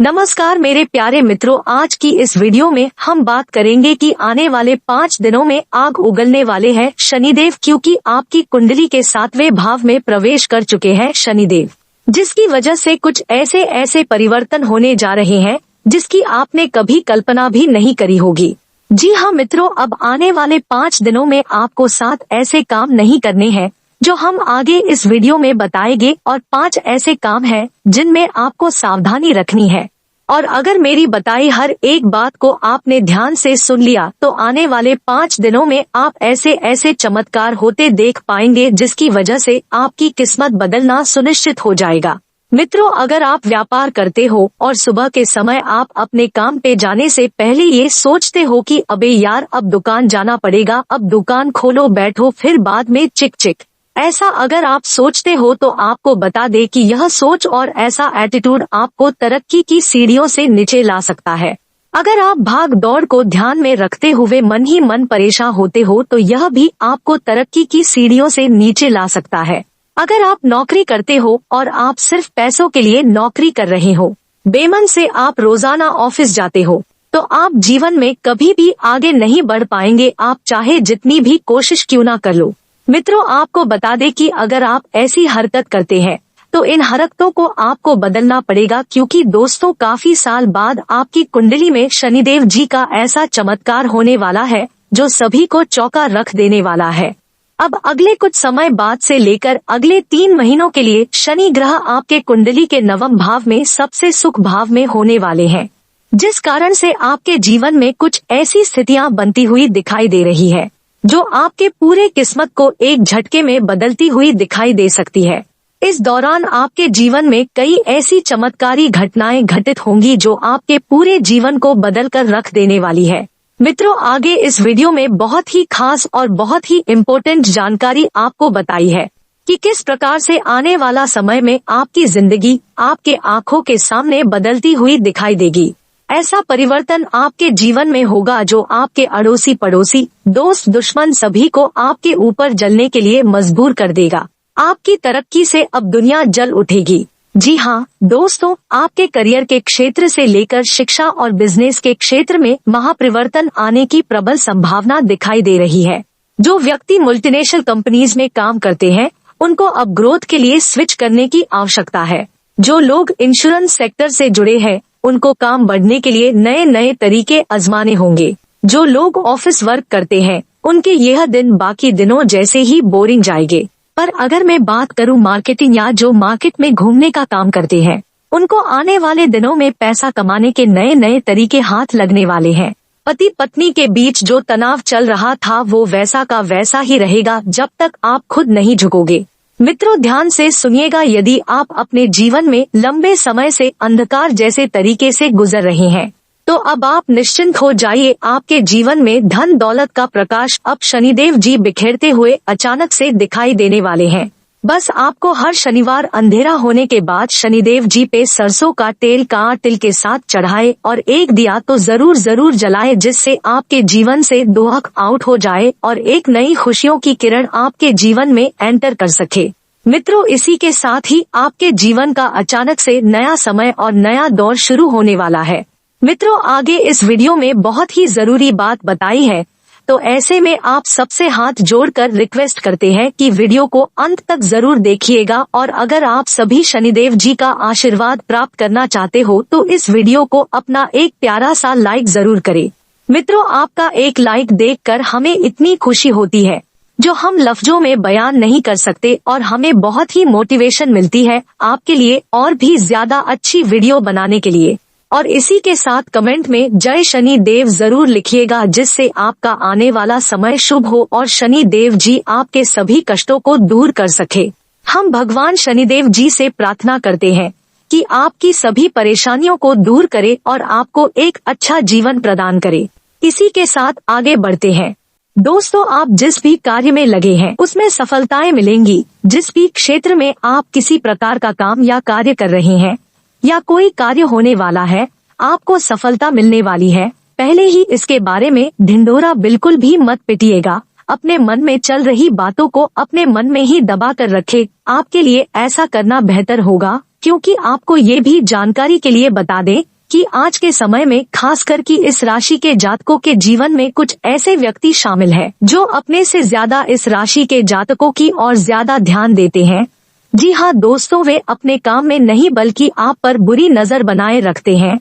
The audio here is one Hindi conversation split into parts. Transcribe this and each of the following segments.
नमस्कार मेरे प्यारे मित्रों, आज की इस वीडियो में हम बात करेंगे कि आने वाले 5 दिनों में आग उगलने वाले हैं शनिदेव, क्योंकि आपकी कुंडली के 7वें भाव में प्रवेश कर चुके हैं शनिदेव, जिसकी वजह से कुछ ऐसे परिवर्तन होने जा रहे हैं जिसकी आपने कभी कल्पना भी नहीं करी होगी। जी हाँ मित्रों, अब आने वाले 5 दिनों में आपको 7 ऐसे काम नहीं करने हैं जो हम आगे इस वीडियो में बताएंगे, और 5 ऐसे काम हैं जिनमें आपको सावधानी रखनी है। और अगर मेरी बताई हर एक बात को आपने ध्यान से सुन लिया तो आने वाले 5 दिनों में आप ऐसे चमत्कार होते देख पाएंगे जिसकी वजह से आपकी किस्मत बदलना सुनिश्चित हो जाएगा। मित्रों, अगर आप व्यापार करते हो और सुबह के समय आप अपने काम पे जाने से पहले ये सोचते हो कि अबे यार अब दुकान जाना पड़ेगा, अब दुकान खोलो बैठो फिर बाद में चिक चिक, ऐसा अगर आप सोचते हो तो आपको बता दे कि यह सोच और ऐसा एटीट्यूड आपको तरक्की की सीढ़ियों से नीचे ला सकता है। अगर आप भाग दौड़ को ध्यान में रखते हुए मन ही मन परेशान होते हो तो यह भी आपको तरक्की की सीढ़ियों से नीचे ला सकता है। अगर आप नौकरी करते हो और आप सिर्फ पैसों के लिए नौकरी कर रहे हो, बेमन से आप रोजाना ऑफिस जाते हो, तो आप जीवन में कभी भी आगे नहीं बढ़ पाएंगे, आप चाहे जितनी भी कोशिश क्यों ना कर लो। मित्रों, आपको बता दें कि अगर आप ऐसी हरकत करते हैं तो इन हरकतों को आपको बदलना पड़ेगा, क्योंकि दोस्तों काफी साल बाद आपकी कुंडली में शनिदेव जी का ऐसा चमत्कार होने वाला है जो सभी को चौंका रख देने वाला है। अब अगले कुछ समय बाद से लेकर अगले 3 महीनों के लिए शनि ग्रह आपके कुंडली के 9वें भाव में सबसे सुख भाव में होने वाले हैं, जिस कारण से आपके जीवन में कुछ ऐसी स्थितियां बनती हुई दिखाई दे रही है जो आपके पूरे किस्मत को एक झटके में बदलती हुई दिखाई दे सकती है। इस दौरान आपके जीवन में कई ऐसी चमत्कारी घटनाएं घटित होंगी जो आपके पूरे जीवन को बदल कर रख देने वाली है। मित्रों, आगे इस वीडियो में बहुत ही खास और बहुत ही इम्पोर्टेंट जानकारी आपको बताई है कि किस प्रकार से आने वाला समय में आपकी जिंदगी आपके आंखों के सामने बदलती हुई दिखाई देगी। ऐसा परिवर्तन आपके जीवन में होगा जो आपके अड़ोसी पड़ोसी दोस्त दुश्मन सभी को आपके ऊपर जलने के लिए मजबूर कर देगा। आपकी तरक्की से अब दुनिया जल उठेगी। जी हाँ दोस्तों, आपके करियर के क्षेत्र से लेकर शिक्षा और बिजनेस के क्षेत्र में महापरिवर्तन आने की प्रबल संभावना दिखाई दे रही है। जो व्यक्ति मल्टीनेशनल कंपनीज में काम करते हैं उनको अब ग्रोथ के लिए स्विच करने की आवश्यकता है। जो लोग इंश्योरेंस सेक्टर से जुड़े हैं उनको काम बढ़ने के लिए नए तरीके आजमाने होंगे। जो लोग ऑफिस वर्क करते हैं उनके यह दिन बाकी दिनों जैसे ही बोरिंग जाएंगे। पर अगर मैं बात करूं मार्केटिंग या जो मार्केट में घूमने का काम करते हैं, उनको आने वाले दिनों में पैसा कमाने के नए तरीके हाथ लगने वाले हैं। पति पत्नी के बीच जो तनाव चल रहा था वो वैसा का वैसा ही रहेगा जब तक आप खुद नहीं झुकोगे। मित्रों, ध्यान से सुनिएगा, यदि आप अपने जीवन में लंबे समय से अंधकार जैसे तरीके से गुजर रहे हैं तो अब आप निश्चिंत हो जाइए। आपके जीवन में धन दौलत का प्रकाश अब शनिदेव जी बिखेरते हुए अचानक से दिखाई देने वाले हैं। बस आपको हर शनिवार अंधेरा होने के बाद शनिदेव जी पे सरसों का तेल का तिल के साथ चढ़ाए और एक दिया तो जरूर जलाए, जिससे आपके जीवन से दुख आउट हो जाए और एक नई खुशियों की किरण आपके जीवन में एंटर कर सके। मित्रों, इसी के साथ ही आपके जीवन का अचानक से नया समय और नया दौर शुरू होने वाला है। मित्रों, आगे इस वीडियो में बहुत ही जरूरी बात बताई है, तो ऐसे में आप सबसे हाथ जोड़कर रिक्वेस्ट करते हैं कि वीडियो को अंत तक जरूर देखिएगा, और अगर आप सभी शनिदेव जी का आशीर्वाद प्राप्त करना चाहते हो तो इस वीडियो को अपना एक प्यारा सा लाइक जरूर करें। मित्रों, आपका एक लाइक देखकर हमें इतनी खुशी होती है जो हम लफ्जों में बयान नहीं कर सकते, और हमें बहुत ही मोटिवेशन मिलती है आपके लिए और भी ज्यादा अच्छी वीडियो बनाने के लिए। और इसी के साथ कमेंट में जय शनि देव जरूर लिखिएगा, जिससे आपका आने वाला समय शुभ हो और शनि देव जी आपके सभी कष्टों को दूर कर सके। हम भगवान शनिदेव जी से प्रार्थना करते हैं कि आपकी सभी परेशानियों को दूर करे और आपको एक अच्छा जीवन प्रदान करे। इसी के साथ आगे बढ़ते हैं। दोस्तों, आप जिस भी कार्य में लगे हैं उसमें सफलताएं मिलेंगी। जिस भी क्षेत्र में आप किसी प्रकार का काम या कार्य कर रहे हैं या कोई कार्य होने वाला है, आपको सफलता मिलने वाली है। पहले ही इसके बारे में ढिंढोरा बिल्कुल भी मत पिटिएगा। अपने मन में चल रही बातों को अपने मन में ही दबा कर रखे। आपके लिए ऐसा करना बेहतर होगा, क्योंकि आपको ये भी जानकारी के लिए बता दें कि आज के समय में खासकर कि इस राशि के जातकों के जीवन में कुछ ऐसे व्यक्ति शामिल है जो अपने से ज्यादा इस राशि के जातकों की ओर ज्यादा ध्यान देते हैं। जी हाँ दोस्तों, वे अपने काम में नहीं बल्कि आप पर बुरी नजर बनाए रखते हैं।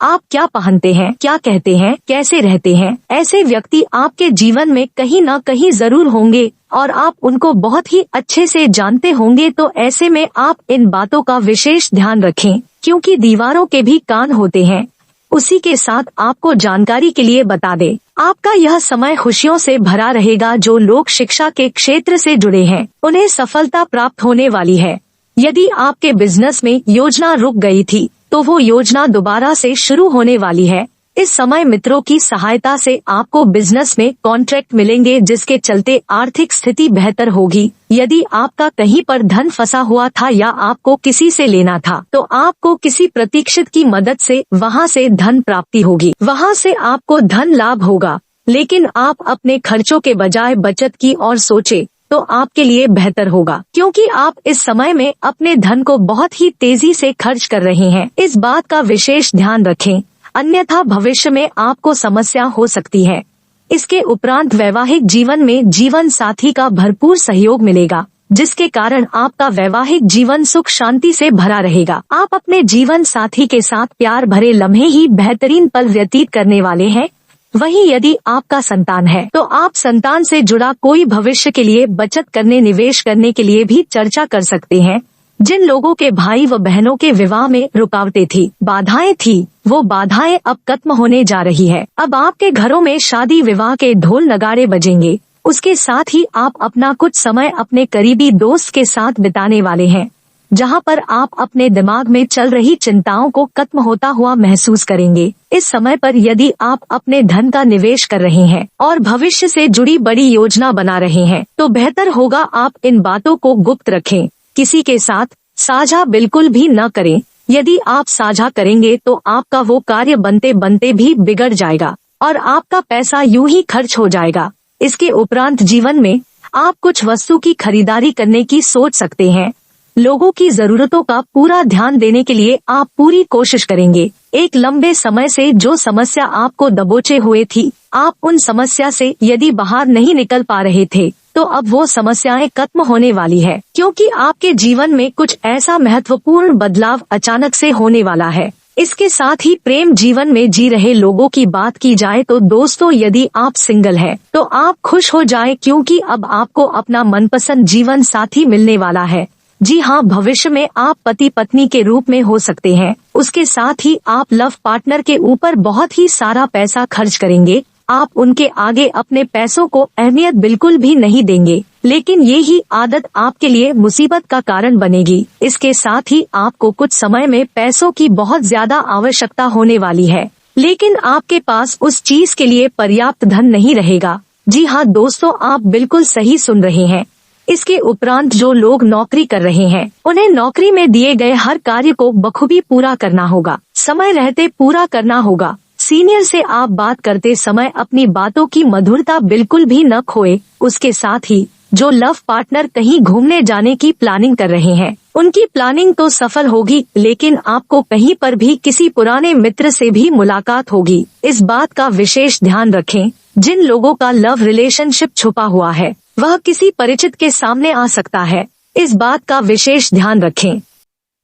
आप क्या पहनते हैं, क्या कहते हैं, कैसे रहते हैं, ऐसे व्यक्ति आपके जीवन में कहीं न कहीं जरूर होंगे और आप उनको बहुत ही अच्छे से जानते होंगे। तो ऐसे में आप इन बातों का विशेष ध्यान रखें, क्योंकि दीवारों के भी कान होते हैं। उसी के साथ आपको जानकारी के लिए बता दें, आपका यह समय खुशियों से भरा रहेगा। जो लोग शिक्षा के क्षेत्र से जुड़े हैं उन्हें सफलता प्राप्त होने वाली है। यदि आपके बिजनेस में योजना रुक गई थी तो वो योजना दोबारा से शुरू होने वाली है। इस समय मित्रों की सहायता से आपको बिजनेस में कॉन्ट्रैक्ट मिलेंगे, जिसके चलते आर्थिक स्थिति बेहतर होगी। यदि आपका कहीं पर धन फंसा हुआ था या आपको किसी से लेना था तो आपको किसी प्रतीक्षित की मदद से वहां से धन प्राप्ति होगी, वहां से आपको धन लाभ होगा। लेकिन आप अपने खर्चों के बजाय बचत की ओर सोचे तो आपके लिए बेहतर होगा, क्योंकि आप इस समय में अपने धन को बहुत ही तेजी से खर्च कर रहे हैं। इस बात का विशेष ध्यान रखें, अन्यथा भविष्य में आपको समस्या हो सकती है। इसके उपरांत वैवाहिक जीवन में जीवन साथी का भरपूर सहयोग मिलेगा, जिसके कारण आपका वैवाहिक जीवन सुख शांति से भरा रहेगा। आप अपने जीवन साथी के साथ प्यार भरे लम्हे ही बेहतरीन पल व्यतीत करने वाले हैं। वहीं यदि आपका संतान है तो आप संतान से जुड़ा कोई भविष्य के लिए बचत करने, निवेश करने के लिए भी चर्चा कर सकते हैं। जिन लोगों के भाई व बहनों के विवाह में रुकावटें थी, बाधाएं थी, वो बाधाएं अब खत्म होने जा रही है। अब आपके घरों में शादी विवाह के ढोल नगाड़े बजेंगे। उसके साथ ही आप अपना कुछ समय अपने करीबी दोस्त के साथ बिताने वाले हैं, जहां पर आप अपने दिमाग में चल रही चिंताओं को खत्म होता हुआ महसूस करेंगे। इस समय पर यदि आप अपने धन का निवेश कर रहे हैं और भविष्य से जुड़ी बड़ी योजना बना रहे हैं तो बेहतर होगा आप इन बातों को गुप्त रखें, किसी के साथ साझा बिल्कुल भी न करें। यदि आप साझा करेंगे तो आपका वो कार्य बनते बनते भी बिगड़ जाएगा और आपका पैसा यूं ही खर्च हो जाएगा। इसके उपरांत जीवन में आप कुछ वस्तु की खरीदारी करने की सोच सकते हैं। लोगों की जरूरतों का पूरा ध्यान देने के लिए आप पूरी कोशिश करेंगे। एक लंबे समय से जो समस्या आपको दबोचे हुए थी, आप उन समस्या से यदि बाहर नहीं निकल पा रहे थे तो अब वो समस्याएं खत्म होने वाली है, क्योंकि आपके जीवन में कुछ ऐसा महत्वपूर्ण बदलाव अचानक से होने वाला है। इसके साथ ही प्रेम जीवन में जी रहे लोगों की बात की जाए तो दोस्तों, यदि आप सिंगल हैं तो आप खुश हो जाएं, क्योंकि अब आपको अपना मनपसंद जीवन साथी मिलने वाला है। जी हाँ, भविष्य में आप पति पत्नी के रूप में हो सकते हैं। उसके साथ ही आप लव पार्टनर के ऊपर बहुत ही सारा पैसा खर्च करेंगे। आप उनके आगे अपने पैसों को अहमियत बिल्कुल भी नहीं देंगे, लेकिन ये ही आदत आपके लिए मुसीबत का कारण बनेगी। इसके साथ ही आपको कुछ समय में पैसों की बहुत ज्यादा आवश्यकता होने वाली है, लेकिन आपके पास उस चीज के लिए पर्याप्त धन नहीं रहेगा। जी हाँ दोस्तों, आप बिल्कुल सही सुन रहे हैं। इसके उपरांत जो लोग नौकरी कर रहे हैं उन्हें नौकरी में दिए गए हर कार्य को बखूबी पूरा करना होगा, समय रहते पूरा करना होगा। सीनियर से आप बात करते समय अपनी बातों की मधुरता बिल्कुल भी न खोए। उसके साथ ही जो लव पार्टनर कहीं घूमने जाने की प्लानिंग कर रहे हैं उनकी प्लानिंग तो सफल होगी, लेकिन आपको कहीं पर भी किसी पुराने मित्र से भी मुलाकात होगी। इस बात का विशेष ध्यान रखें। जिन लोगों का लव रिलेशनशिप छुपा हुआ है वह किसी परिचित के सामने आ सकता है। इस बात का विशेष ध्यान रखें।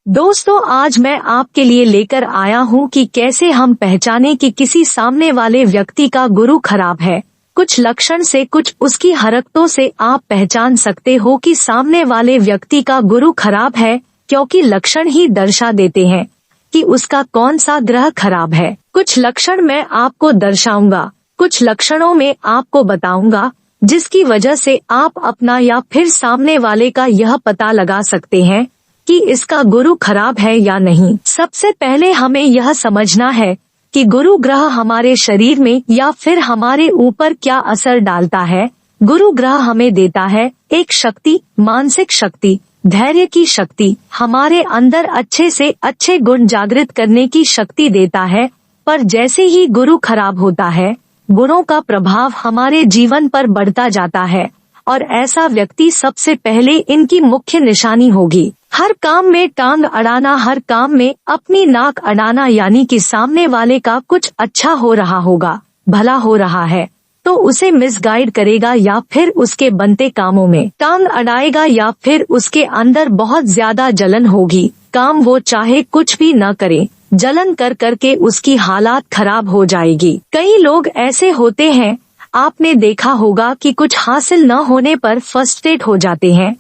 दोस्तों, आज मैं आपके लिए लेकर आया हूँ कि कैसे हम पहचाने कि किसी सामने वाले व्यक्ति का गुरु खराब है। कुछ लक्षण से, कुछ उसकी हरकतों से आप पहचान सकते हो कि सामने वाले व्यक्ति का गुरु खराब है, क्योंकि लक्षण ही दर्शा देते हैं कि उसका कौन सा ग्रह खराब है। कुछ लक्षण मैं आपको दर्शाऊंगा, कुछ लक्षणों में आपको बताऊंगा, जिसकी वजह से आप अपना या फिर सामने वाले का यह पता लगा सकते हैं कि इसका गुरु खराब है या नहीं। सबसे पहले हमें यह समझना है कि गुरु ग्रह हमारे शरीर में या फिर हमारे ऊपर क्या असर डालता है। गुरु ग्रह हमें देता है एक शक्ति, मानसिक शक्ति, धैर्य की शक्ति, हमारे अंदर अच्छे से अच्छे गुण जागृत करने की शक्ति देता है। पर जैसे ही गुरु खराब होता है, गुणों का प्रभाव हमारे जीवन पर बढ़ता जाता है और ऐसा व्यक्ति सबसे पहले इनकी मुख्य निशानी होगी। हर काम में टांग अड़ाना, हर काम में अपनी नाक अड़ाना, यानी कि सामने वाले का कुछ अच्छा हो रहा होगा, भला हो रहा है तो उसे मिसगाइड करेगा या फिर उसके बनते कामों में टांग अड़ाएगा या फिर उसके अंदर बहुत ज्यादा जलन होगी। काम वो चाहे कुछ भी न करे, जलन कर करके उसकी हालात खराब हो जाएगी। कई लोग ऐसे होते हैं, आपने देखा होगा कि कुछ हासिल न होने पर फ्रस्ट्रेट हो जाते हैं,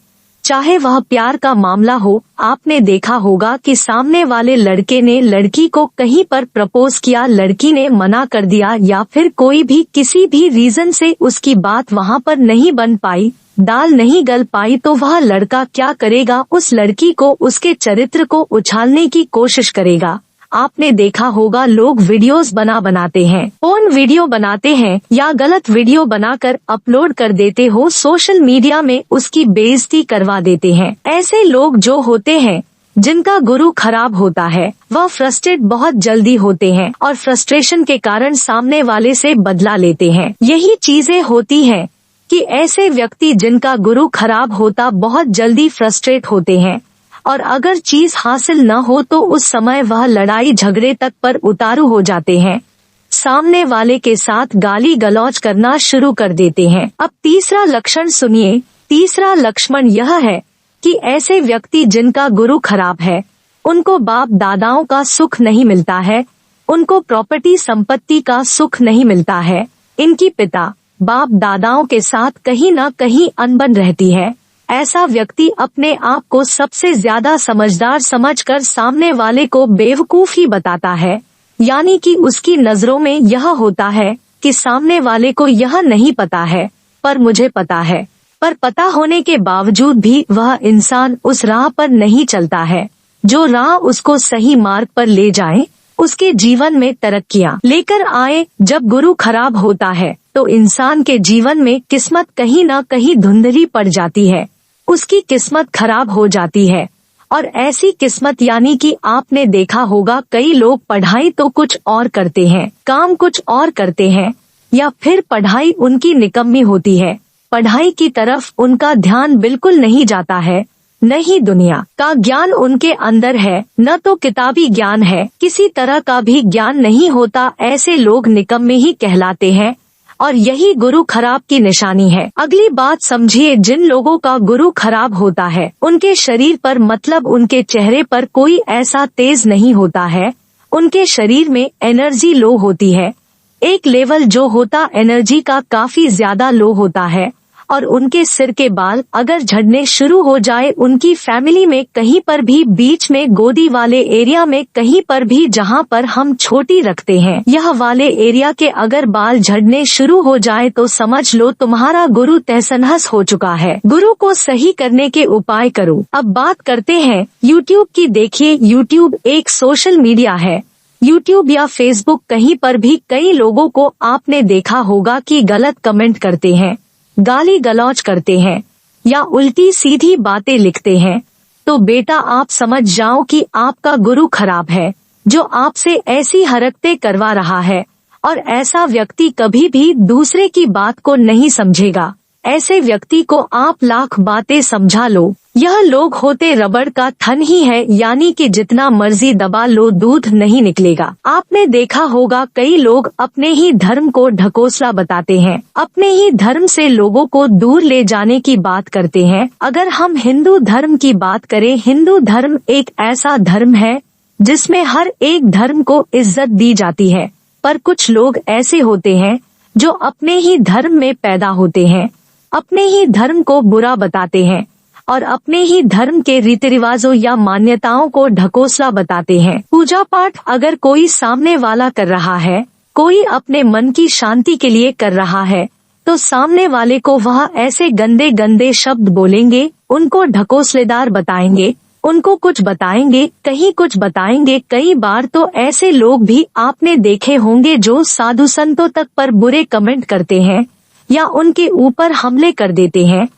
चाहे वह प्यार का मामला हो। आपने देखा होगा कि सामने वाले लड़के ने लड़की को कहीं पर प्रपोज किया, लड़की ने मना कर दिया या फिर कोई भी किसी भी रीजन से उसकी बात वहाँ पर नहीं बन पाई, दाल नहीं गल पाई, तो वह लड़का क्या करेगा, उस लड़की को, उसके चरित्र को उछालने की कोशिश करेगा। आपने देखा होगा लोग वीडियोस बनाते हैं, फोन वीडियो बनाते हैं या गलत वीडियो बनाकर अपलोड कर देते हो सोशल मीडिया में, उसकी बेइज्जती करवा देते हैं। ऐसे लोग जो होते हैं जिनका गुरु खराब होता है, वह फ्रस्ट्रेट बहुत जल्दी होते हैं और फ्रस्ट्रेशन के कारण सामने वाले से बदला लेते हैं। यही चीजें होती हैं कि ऐसे व्यक्ति जिनका गुरु खराब होता बहुत जल्दी फ्रस्ट्रेट होते हैं और अगर चीज हासिल न हो तो उस समय वह लड़ाई झगड़े तक पर उतारू हो जाते हैं, सामने वाले के साथ गाली गलौज करना शुरू कर देते हैं। अब तीसरा लक्षण सुनिए। तीसरा लक्षण यह है कि ऐसे व्यक्ति जिनका गुरु खराब है, उनको बाप दादाओं का सुख नहीं मिलता है, उनको प्रॉपर्टी संपत्ति का सुख नहीं मिलता है, इनकी पिता बाप दादाओं के साथ कहीं न कहीं अनबन रहती है। ऐसा व्यक्ति अपने आप को सबसे ज्यादा समझदार समझकर सामने वाले को बेवकूफ ही बताता है, यानी कि उसकी नजरों में यह होता है कि सामने वाले को यह नहीं पता है पर मुझे पता है, पर पता होने के बावजूद भी वह इंसान उस राह पर नहीं चलता है जो राह उसको सही मार्ग पर ले जाए, उसके जीवन में तरक्कियां लेकर आए। जब गुरु खराब होता है तो इंसान के जीवन में किस्मत कहीं न कहीं धुंधली पड़ जाती है, उसकी किस्मत खराब हो जाती है। और ऐसी किस्मत यानी कि आपने देखा होगा कई लोग पढ़ाई तो कुछ और करते हैं, काम कुछ और करते हैं, या फिर पढ़ाई उनकी निकम्मी होती है, पढ़ाई की तरफ उनका ध्यान बिल्कुल नहीं जाता है, न ही दुनिया का ज्ञान उनके अंदर है, न तो किताबी ज्ञान है, किसी तरह का भी ज्ञान नहीं होता। ऐसे लोग निकम्मे ही कहलाते हैं और यही गुरु खराब की निशानी है। अगली बात समझिए, जिन लोगों का गुरु खराब होता है उनके शरीर पर, मतलब उनके चेहरे पर कोई ऐसा तेज नहीं होता है, उनके शरीर में एनर्जी लो होती है, एक लेवल जो होता एनर्जी का काफी ज्यादा लो होता है, और उनके सिर के बाल अगर झड़ने शुरू हो जाए, उनकी फैमिली में कहीं पर भी, बीच में गोदी वाले एरिया में कहीं पर भी जहां पर हम छोटी रखते हैं, यह वाले एरिया के अगर बाल झड़ने शुरू हो जाए तो समझ लो तुम्हारा गुरु तहस-नहस हो चुका है। गुरु को सही करने के उपाय करो। अब बात करते हैं यूट्यूब की। देखिए, यूट्यूब एक सोशल मीडिया है। यूट्यूब या फेसबुक, कहीं पर भी कई लोगों को आपने देखा होगा कि गलत कमेंट करते हैं, गाली गलौज करते हैं या उल्टी सीधी बातें लिखते हैं। तो बेटा आप समझ जाओ कि आपका गुरु खराब है जो आपसे ऐसी हरकतें करवा रहा है, और ऐसा व्यक्ति कभी भी दूसरे की बात को नहीं समझेगा। ऐसे व्यक्ति को आप लाख बातें समझा लो, यह लोग होते रबड़ का थन ही है, यानी कि जितना मर्जी दबा लो दूध नहीं निकलेगा। आपने देखा होगा कई लोग अपने ही धर्म को ढकोसला बताते हैं, अपने ही धर्म से लोगों को दूर ले जाने की बात करते हैं। अगर हम हिंदू धर्म की बात करें, हिंदू धर्म एक ऐसा धर्म है जिसमें हर एक धर्म को इज्जत दी जाती है, पर कुछ लोग ऐसे होते हैं जो अपने ही धर्म में पैदा होते हैं, अपने ही धर्म को बुरा बताते हैं और अपने ही धर्म के रीति रिवाजों या मान्यताओं को ढकोसला बताते हैं। पूजा पाठ अगर कोई सामने वाला कर रहा है, कोई अपने मन की शांति के लिए कर रहा है, तो सामने वाले को वह ऐसे गंदे गंदे शब्द बोलेंगे, उनको ढकोसलेदार बताएंगे, उनको कुछ बताएंगे, कहीं कुछ बताएंगे। कई बार तो ऐसे लोग भी आपने देखे होंगे जो साधु संतों तक पर बुरे कमेंट करते हैं या उनके ऊपर हमले कर देते हैं,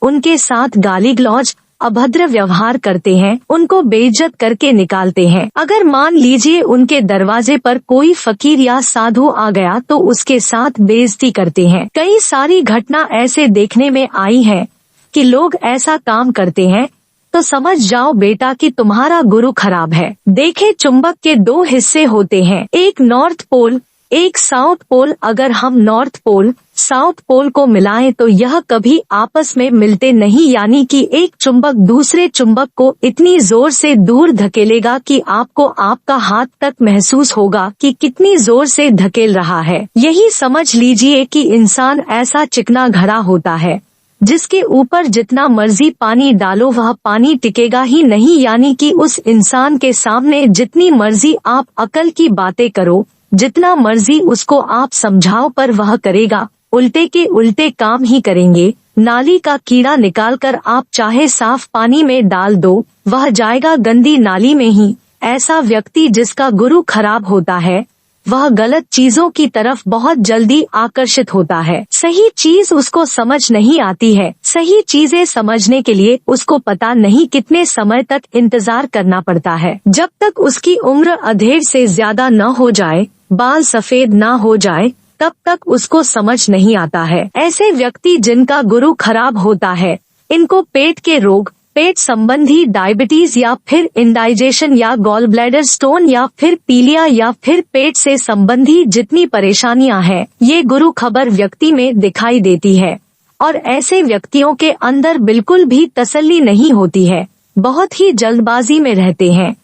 उनके साथ गाली गलौज, अभद्र व्यवहार करते हैं, उनको बेइज्जत करके निकालते हैं। अगर मान लीजिए उनके दरवाजे पर कोई फकीर या साधु आ गया तो उसके साथ बेइज्जती करते हैं। कई सारी घटना ऐसे देखने में आई है कि लोग ऐसा काम करते हैं तो समझ जाओ बेटा कि तुम्हारा गुरु खराब है। देखे चुंबक के दो हिस्से होते हैं, एक नॉर्थ पोल, एक साउथ पोल। अगर हम नॉर्थ पोल, साउथ पोल को मिलाएं तो यह कभी आपस में मिलते नहीं, यानी कि एक चुंबक दूसरे चुंबक को इतनी जोर से दूर धकेलेगा कि आपको आपका हाथ तक महसूस होगा कि कितनी जोर से धकेल रहा है। यही समझ लीजिए कि इंसान ऐसा चिकना घड़ा होता है जिसके ऊपर जितना मर्जी पानी डालो वह पानी टिकेगा ही नहीं, यानी कि उस इंसान के सामने जितनी मर्जी आप अकल की बातें करो, जितना मर्जी उसको आप समझाओ, पर वह करेगा उल्टे के उल्टे काम ही करेंगे। नाली का कीड़ा निकालकर आप चाहे साफ पानी में डाल दो, वह जाएगा गंदी नाली में ही। ऐसा व्यक्ति जिसका गुरु खराब होता है वह गलत चीजों की तरफ बहुत जल्दी आकर्षित होता है। सही चीज उसको समझ नहीं आती है। सही चीजें समझने के लिए उसको पता नहीं कितने समय तक इंतजार करना पड़ता है। जब तक उसकी उम्र अधेड़ से ज्यादा न हो जाए, बाल सफेद न हो जाए, तब तक उसको समझ नहीं आता है। ऐसे व्यक्ति जिनका गुरु खराब होता है, इनको पेट के रोग, पेट संबंधी डायबिटीज या फिर इंडाइजेशन या गॉल ब्लैडर स्टोन या फिर पीलिया या फिर पेट से संबंधी जितनी परेशानियां हैं, ये गुरु खबर व्यक्ति में दिखाई देती है। और ऐसे व्यक्तियों के अंदर बिल्कुल भी तसल्ली नहीं होती है, बहुत ही जल्दबाजी में रहते हैं।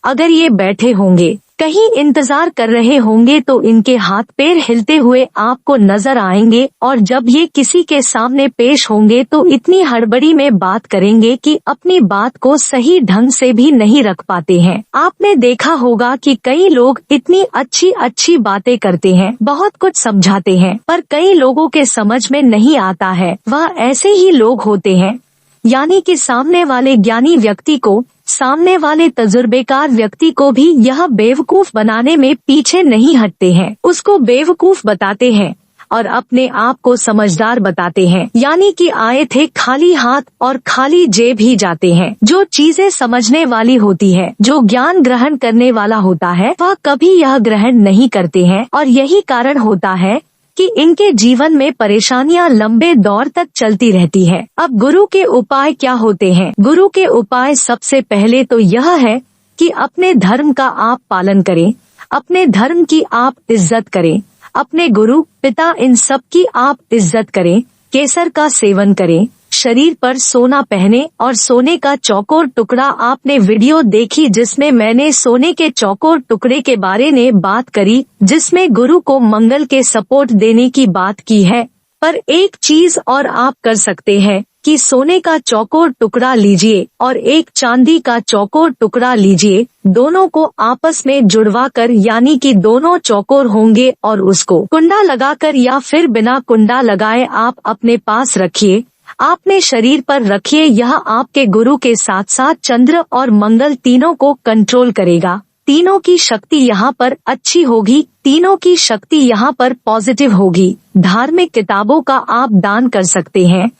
अगर ये बैठे होंगे, कहीं इंतजार कर रहे होंगे तो इनके हाथ पैर हिलते हुए आपको नजर आएंगे, और जब ये किसी के सामने पेश होंगे तो इतनी हड़बड़ी में बात करेंगे कि अपनी बात को सही ढंग से भी नहीं रख पाते हैं। आपने देखा होगा कि कई लोग इतनी अच्छी अच्छी बातें करते हैं, बहुत कुछ समझाते हैं, पर कई लोगों के समझ में नहीं आता है। वह ऐसे ही लोग होते हैं, यानी कि सामने वाले ज्ञानी व्यक्ति को, सामने वाले तजुर्बेकार व्यक्ति को भी यह बेवकूफ बनाने में पीछे नहीं हटते हैं। उसको बेवकूफ बताते हैं और अपने आप को समझदार बताते हैं, यानी कि आए थे खाली हाथ और खाली जेब ही जाते हैं। जो चीजें समझने वाली होती है, जो ज्ञान ग्रहण करने वाला होता है, वह कभी यह ग्रहण नहीं करते हैं, और यही कारण होता है कि इनके जीवन में परेशानियां लंबे दौर तक चलती रहती है। अब गुरु के उपाय क्या होते हैं? गुरु के उपाय सबसे पहले तो यह है कि अपने धर्म का आप पालन करें, अपने धर्म की आप इज्जत करें, अपने गुरु पिता इन सब की आप इज्जत करें, केसर का सेवन करें, शरीर पर सोना पहने और सोने का चौकोर टुकड़ा। आपने वीडियो देखी जिसमें मैंने सोने के चौकोर टुकड़े के बारे में बात करी, जिसमें गुरु को मंगल के सपोर्ट देने की बात की है। पर एक चीज और आप कर सकते हैं कि सोने का चौकोर टुकड़ा लीजिए और एक चांदी का चौकोर टुकड़ा लीजिए, दोनों को आपस में जुड़वा कर, यानी कि दोनों चौकोर होंगे, और उसको कुंडा लगाकर या फिर बिना कुंडा लगाए आप अपने पास रखिए, आपने शरीर पर रखिए। यह आपके गुरु के साथ साथ चंद्र और मंगल तीनों को कंट्रोल करेगा। तीनों की शक्ति यहाँ पर अच्छी होगी, तीनों की शक्ति यहाँ पर पॉजिटिव होगी। धार्मिक किताबों का आप दान कर सकते हैं,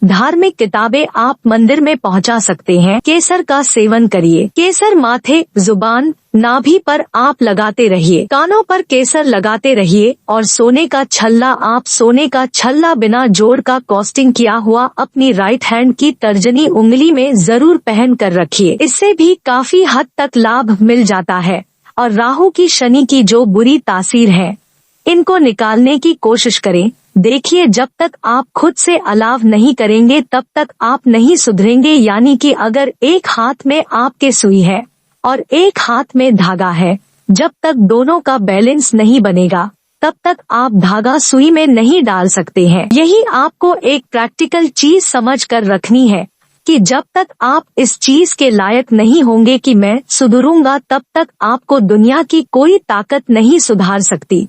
धार्मिक किताबें आप मंदिर में पहुंचा सकते हैं। केसर का सेवन करिए। केसर माथे, जुबान, नाभि पर आप लगाते रहिए, कानों पर केसर लगाते रहिए, और सोने का छल्ला, आप सोने का छल्ला बिना जोड़ का कास्टिंग किया हुआ अपनी राइट हैंड की तर्जनी उंगली में जरूर पहन कर रखिए। इससे भी काफी हद तक लाभ मिल जाता है। और राहु की, शनि की जो बुरी तासीर है, इनको निकालने की कोशिश करें। देखिए, जब तक आप खुद से अलाव नहीं करेंगे तब तक आप नहीं सुधरेंगे। यानी कि अगर एक हाथ में आपके सुई है और एक हाथ में धागा है, जब तक दोनों का बैलेंस नहीं बनेगा तब तक आप धागा सुई में नहीं डाल सकते हैं। यही आपको एक प्रैक्टिकल चीज समझ कर रखनी है कि जब तक आप इस चीज के लायक नहीं होंगे कि मैं सुधरूंगा, तब तक आपको दुनिया की कोई ताकत नहीं सुधार सकती।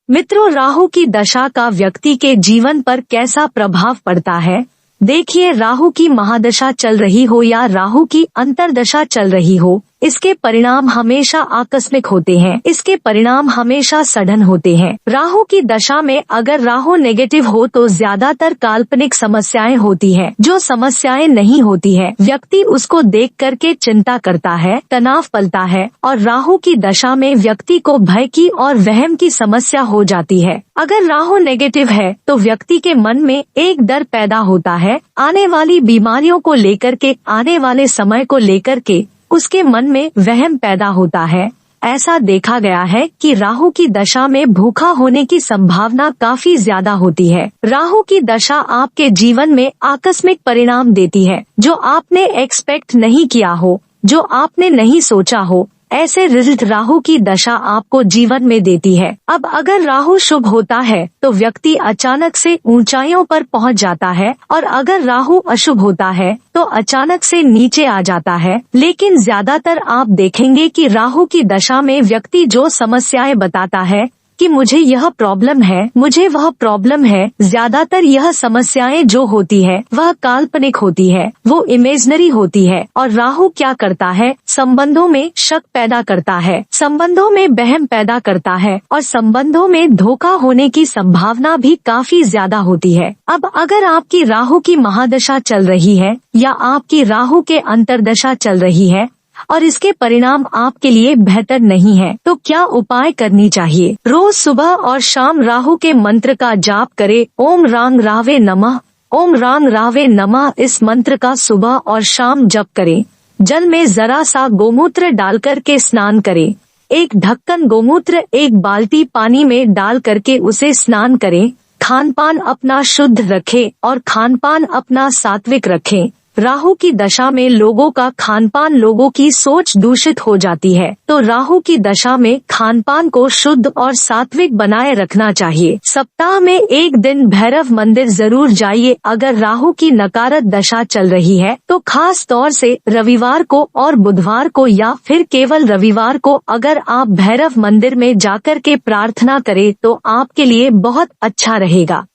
मित्रों, राहु की दशा का व्यक्ति के जीवन पर कैसा प्रभाव पड़ता है? देखिए, राहु की महादशा चल रही हो या राहु की अंतरदशा चल रही हो, इसके परिणाम हमेशा आकस्मिक होते हैं। इसके परिणाम हमेशा सडन होते हैं। राहु की दशा में अगर राहु नेगेटिव हो तो ज्यादातर काल्पनिक समस्याएं होती हैं। जो समस्याएं नहीं होती है व्यक्ति उसको देख करके चिंता करता है, तनाव पलता है और राहु की दशा में व्यक्ति को भय की और वहम की समस्या हो जाती है। अगर राहु नेगेटिव है तो व्यक्ति के मन में एक डर पैदा होता है, आने वाली बीमारियों को लेकर के, आने वाले समय को लेकर के उसके मन में वहम पैदा होता है। ऐसा देखा गया है कि राहु की दशा में भूखा होने की संभावना काफी ज्यादा होती है। राहु की दशा आपके जीवन में आकस्मिक परिणाम देती है, जो आपने एक्सपेक्ट नहीं किया हो, जो आपने नहीं सोचा हो। ऐसे रिजल्ट राहु की दशा आपको जीवन में देती है। अब अगर राहु शुभ होता है तो व्यक्ति अचानक से ऊंचाइयों पर पहुंच जाता है और अगर राहु अशुभ होता है तो अचानक से नीचे आ जाता है। लेकिन ज्यादातर आप देखेंगे कि राहु की दशा में व्यक्ति जो समस्याएं बताता है कि मुझे यह प्रॉब्लम है, मुझे वह प्रॉब्लम है, ज्यादातर यह समस्याएं जो होती है वह काल्पनिक होती है, वो इमेजिनरी होती है। और राहु क्या करता है, संबंधों में शक पैदा करता है, संबंधों में बहम पैदा करता है और संबंधों में धोखा होने की संभावना भी काफी ज्यादा होती है। अब अगर आपकी राहु की महादशा चल रही है या आपकी राहु के अंतर्दशा चल रही है और इसके परिणाम आपके लिए बेहतर नहीं है तो क्या उपाय करनी चाहिए? रोज सुबह और शाम राहु के मंत्र का जाप करें। ओम रांग रावे नमः, ओम रांग रावे नमः। इस मंत्र का सुबह और शाम जप करें। जल में जरा सा गोमूत्र डालकर के स्नान करें। एक ढक्कन गोमूत्र एक बाल्टी पानी में डाल करके उसे स्नान करें। खान पान अपना शुद्ध रखें और खान पान अपना सात्विक रखें। राहु की दशा में लोगों का खानपान, लोगों की सोच दूषित हो जाती है, तो राहु की दशा में खानपान को शुद्ध और सात्विक बनाए रखना चाहिए। सप्ताह में एक दिन भैरव मंदिर जरूर जाइए। अगर राहु की नकारात्मक दशा चल रही है तो खास तौर से रविवार को और बुधवार को या फिर केवल रविवार को अगर आप भैरव मंदिर में जाकर के प्रार्थना करें तो आपके लिए बहुत अच्छा रहेगा।